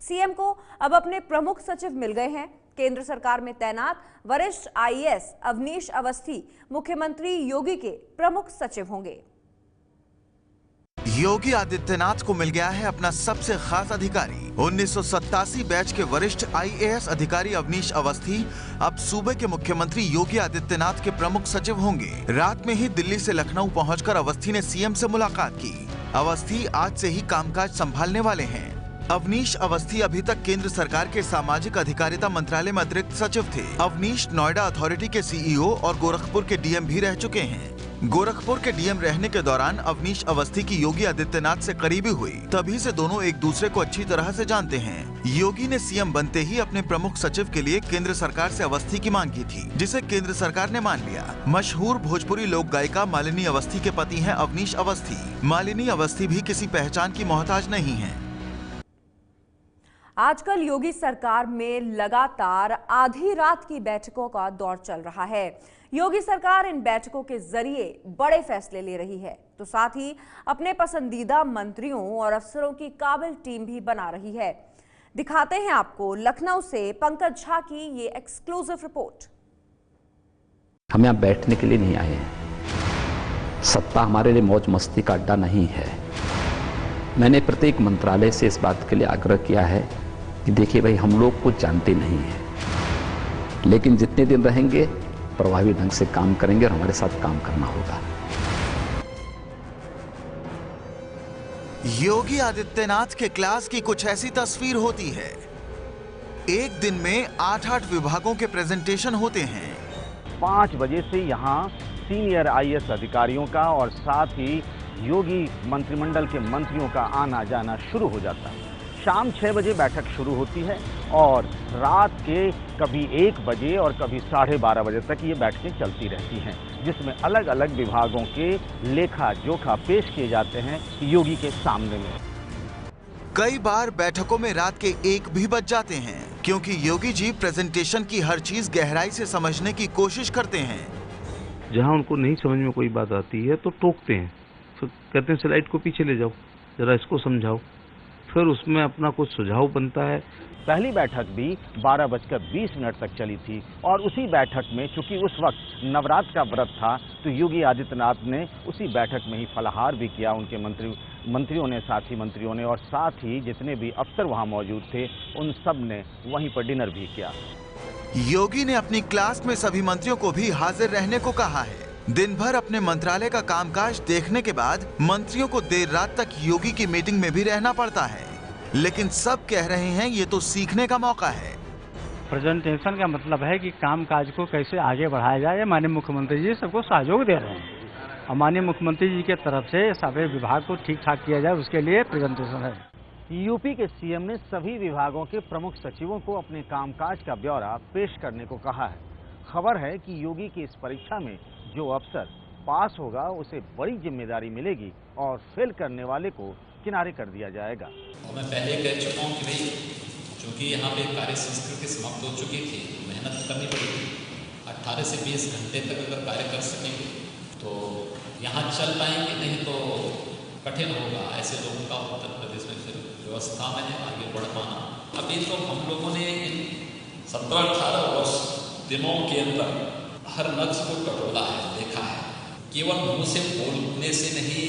CM को अब अपने प्रमुख सचिव मिल गए हैं। केंद्र सरकार में तैनात वरिष्ठ आईएएस अवनीश अवस्थी मुख्यमंत्री योगी के प्रमुख सचिव होंगे। योगी आदित्यनाथ को मिल गया है अपना सबसे खास अधिकारी। 1987 बैच के वरिष्ठ आईएएस अधिकारी अवनीश अवस्थी अब सूबे के मुख्यमंत्री योगी आदित्यनाथ के प्रमुख सचिव होंगे। रात में ही दिल्ली से लखनऊ पहुंचकर अवस्थी ने सीएम से मुलाकात की। अवस्थी आज से ही कामकाज संभालने वाले हैं। अवनीश अवस्थी अभी तक केंद्र सरकार के सामाजिक अधिकारिता मंत्रालय में अतिरिक्त सचिव थे। अवनीश नोएडा अथॉरिटी के सीईओ और गोरखपुर के डीएम भी रह चुके हैं। गोरखपुर के डीएम रहने के दौरान अवनीश अवस्थी की योगी आदित्यनाथ से करीबी हुई, तभी से दोनों एक दूसरे को अच्छी तरह से जानते हैं। योगी ने सीएम बनते ही अपने प्रमुख सचिव के लिए केंद्र सरकार से अवस्थी की मांग की थी, जिसे केंद्र सरकार ने मान लिया। मशहूर भोजपुरी लोक गायिका मालिनी अवस्थी के पति हैं अवनीश अवस्थी। मालिनी अवस्थी भी किसी पहचान की मोहताज नहीं है। आजकल योगी सरकार में लगातार आधी रात की बैठकों का दौर चल रहा है। योगी सरकार इन बैठकों के जरिए बड़े फैसले ले रही है, तो साथ ही अपने पसंदीदा मंत्रियों और अफसरों की काबिल टीम भी बना रही है। दिखाते हैं आपको लखनऊ से पंकज झा की ये एक्सक्लूसिव रिपोर्ट। हम यहाँ बैठने के लिए नहीं आए हैं। सत्ता हमारे लिए मौज मस्ती का अड्डा नहीं है। मैंने प्रत्येक मंत्रालय से इस बात के लिए आग्रह किया है कि देखिए भाई, हम लोग कुछ जानते नहीं हैं, लेकिन जितने दिन रहेंगे प्रभावी ढंग से काम करेंगे और हमारे साथ काम करना होगा। योगी आदित्यनाथ के क्लास की कुछ ऐसी तस्वीर होती है। एक दिन में 8-8 विभागों के प्रेजेंटेशन होते हैं। 5 बजे से यहाँ सीनियर आईएएस अधिकारियों का और साथ ही योगी मंत्रिमंडल के मंत्रियों का आना जाना शुरू हो जाता है। शाम 6 बजे बैठक शुरू होती है और रात के कभी 1 बजे और कभी 12:30 बजे तक ये बैठकें चलती रहती हैं, जिसमें अलग अलग विभागों के लेखा जोखा पेश किए जाते हैं योगी के सामने में। कई बार बैठकों में रात के 1 भी बज जाते हैं, क्योंकि योगी जी प्रेजेंटेशन की हर चीज गहराई से समझने की कोशिश करते हैं। जहां उनको नहीं समझ में कोई बात आती है तो टोकते हैं, फिर कहते हैं स्लाइड को पीछे ले जाओ, जरा इसको समझाओ, फिर उसमें अपना कुछ सुझाव बनता है। पहली बैठक भी 12:20 तक चली थी और उसी बैठक में चूंकि उस वक्त नवरात्र का व्रत था, तो योगी आदित्यनाथ ने उसी बैठक में ही फलाहार भी किया। उनके मंत्रियों ने, साथी मंत्रियों ने, और साथ ही जितने भी अफसर वहां मौजूद थे उन सब ने वहीं पर डिनर भी किया। योगी ने अपनी क्लास में सभी मंत्रियों को भी हाजिर रहने को कहा है। दिन भर अपने मंत्रालय का कामकाज देखने के बाद मंत्रियों को देर रात तक योगी की मीटिंग में भी रहना पड़ता है, लेकिन सब कह रहे हैं ये तो सीखने का मौका है। प्रेजेंटेशन का मतलब है कि कामकाज को कैसे आगे बढ़ाया जाए। माननीय मुख्यमंत्री जी सबको सहयोग दे रहे हैं और माननीय मुख्यमंत्री जी के तरफ से सभी विभाग को ठीक ठाक किया जाए, उसके लिए प्रेजेंटेशन है। यूपी के सीएम ने सभी विभागों के प्रमुख सचिवों को अपने कामकाज का ब्यौरा पेश करने को कहा है। खबर है कि योगी की इस परीक्षा में जो अफसर पास होगा उसे बड़ी जिम्मेदारी मिलेगी और फेल करने वाले को किनारे कर दिया जाएगा। और मैं पहले कह चुका हूँ कि भाई चूँकि यहाँ पे कार्य संस्कृति समाप्त हो चुकी थी, मेहनत करनी पड़ेगी। 18 से 20 घंटे तक अगर कार्य कर सकेंगे तो यहाँ चल पाएंगे, नहीं तो कठिन होगा। ऐसे लोगों का उत्तर प्रदेश में फिर व्यवस्था में आगे बढ़ पाना। अभी तो हम लोगों ने इन 17-18 वर्ष दिनों के अंदर हर नक्श को टटोला है, देखा है। केवल मुँह से बोलने से नहीं,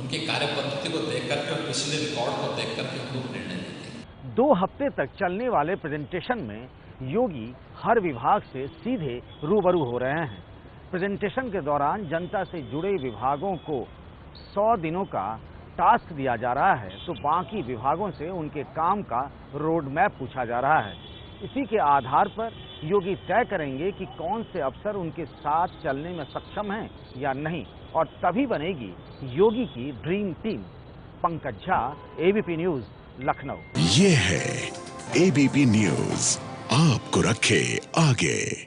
उनके कार्य पद्धति को देख करके और पिछले रिकॉर्ड को देख करके हम लोग निर्णय लेते हैं। 2 हफ्ते तक चलने वाले प्रेजेंटेशन में योगी हर विभाग से सीधे रूबरू हो रहे हैं। प्रेजेंटेशन के दौरान जनता से जुड़े विभागों को 100 दिनों का टास्क दिया जा रहा है, तो बाकी विभागों से उनके काम का रोड मैप पूछा जा रहा है। इसी के आधार पर योगी तय करेंगे कि कौन से अफसर उनके साथ चलने में सक्षम हैं या नहीं, और तभी बनेगी योगी की dream team. Pankaj Jha, ABP news, Lucknow. ये है एबीपी न्यूज, आपको रखे आगे।